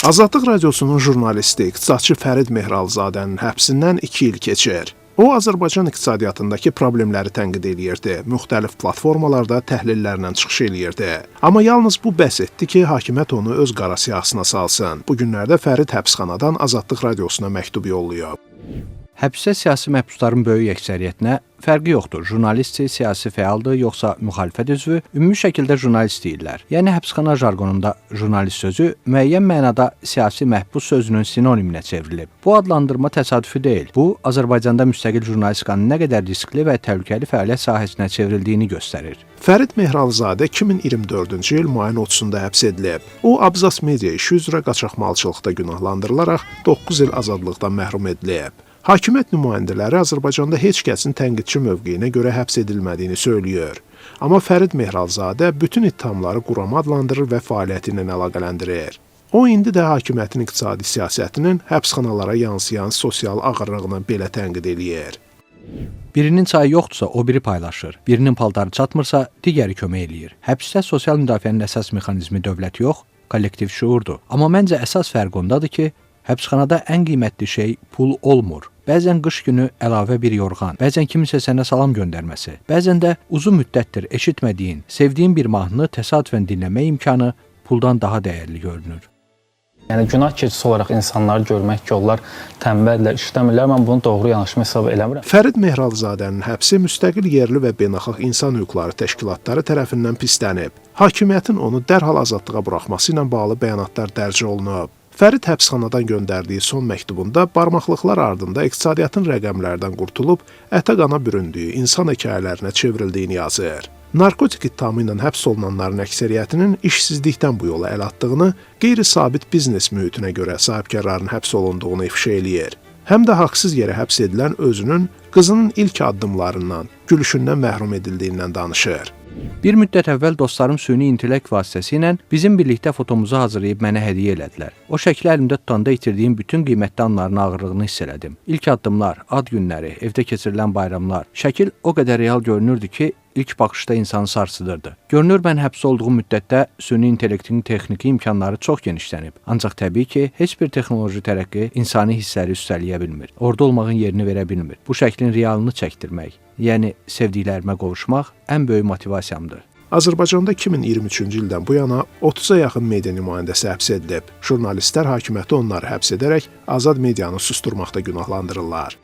Azadlıq Radiosunun jurnalisti, iqtisadçı Fərid Mehralzadənin həbsindən 2 il keçir. O, Azərbaycan iqtisadiyyatındakı problemləri tənqid eləyirdi, müxtəlif platformalarda təhlillərlə çıxış eləyirdi. Amma yalnız bu bəs etdi ki, hakimiyyət onu öz qara siyahısına salsın. Bu günlərdə Fərid həbsxanadan Azadlıq Radiosuna məktub yollayıb. Həbsdə siyasi məhbusların böyük əksəriyyətinə fərqi yoxdur. Jurnalistdir, siyasi fəaldır, yoxsa müxalifət üzvü, ümumi şəkildə jurnalist deyirlər. Yəni, həbsxana jargonunda jurnalist sözü müəyyən mənada siyasi məhbus sözünün sinoniminə çevrilib. Bu adlandırma təsadüfi deyil. Bu, Azərbaycanda müstəqil jurnalistikanın nə qədər riskli və təhlükəli fəaliyyət sahəsinə çevrildiyini göstərir. Fərid Mehralzadə 2024-cü il mayın 30-da həbs edilib. O, Abzas Media işi üzrə qaçaqmalçılıqda günahlandırılaraq 9 il azadlıqdan məhrum edilib. Hakimiyyət nümayəndələri Azərbaycanda heç kəsin tənqidçi mövqeyinə görə həbs edilmədiyini söylüyor. Amma Fərid Mehralzadə bütün ittihamları qurama adlandırır və fəaliyyəti ilə əlaqələndirir. O, indi də hakimiyyətin iqtisadi siyasətinin həbsxanalara yansıyan sosial ağırlığını belə tənqid eləyir. Birinin çayı yoxdursa, o biri paylaşır. Birinin paltarı çatmırsa, digəri kömək eləyir. Həbsdə sosial müdafiənin əsas mexanizmi dövlət yox, kollektiv şuurdur. Amma məncə əsas fərq ondadır ki, həbsxanada ən qiymətli şey pul olmur. Bəzən qış günü əlavə bir yorğan, bəzən kimisə sənə salam göndərməsi, bəzən də uzun müddətdir eşitmədiyin, sevdiyin bir mahnını təsadüfən dinləmə imkanı puldan daha dəyərli görünür. Yəni, günah keçisi olaraq insanları görmək ki, onlar tənbəllər, işləmirlər, mən bunu doğru yanaşma hesab eləmirəm. Fərid Mehralzadənin həbsi müstəqil yerli və beynəlxalq insan hüquqları təşkilatları tərəfindən pislənib. Hakimiyyətin onu dərhal azadlığa buraxması ilə bağlı bəyanatlar dərc olunub. Fərid həbsxanadan göndərdiyi son məktubunda barmaqlıqlar ardında iqtisadiyyatın rəqəmlərdən qurtulub, ətə qana büründüyü insan hekayələrinə çevrildiyini yazır. Narkotik ittihamı ilə həbs olunanların əksəriyyətinin işsizlikdən bu yola əl atdığını, qeyri-sabit biznes mühitinə görə sahibkarların həbs olunduğunu ifşa eləyir. Həm də haqsız yerə həbs edilən özünün, qızının ilk addımlarından, gülüşündən məhrum edildiyindən danışır. Bir müddət əvvəl dostlarım süni intellekt vasitəsilə bizim birlikdə fotomuzu hazırlayıb mənə hədiyyə elədilər. O şəkli əlimdə tutanda itirdiyim bütün qiymətli anların ağırlığını hiss elədim. İlk addımlar, ad günləri, evdə keçirilən bayramlar. Şəkil o qədər real görünürdü ki, ilk baxışda insanı sarsıdırdı. Görünür, mən həbs olduğum müddətdə süni intellektin texniki imkanları çox genişlənib. Ancaq təbii ki, heç bir texnoloji tərəqqi insani hissləri üstələyə bilmir. Orada olmağın yerini verə bilmir. Bu şəklin realını çəkdirmək, yəni sevdiklərimə qovuşmaq ən böyük motivasiyamdır. Azərbaycanda 2023-cü ildən bu yana 30-a yaxın media nümayəndəsi həbs edilib. Jurnalistlər hakimiyyəti onları həbs edərək azad medianı susturmaqda günahlandırırlar.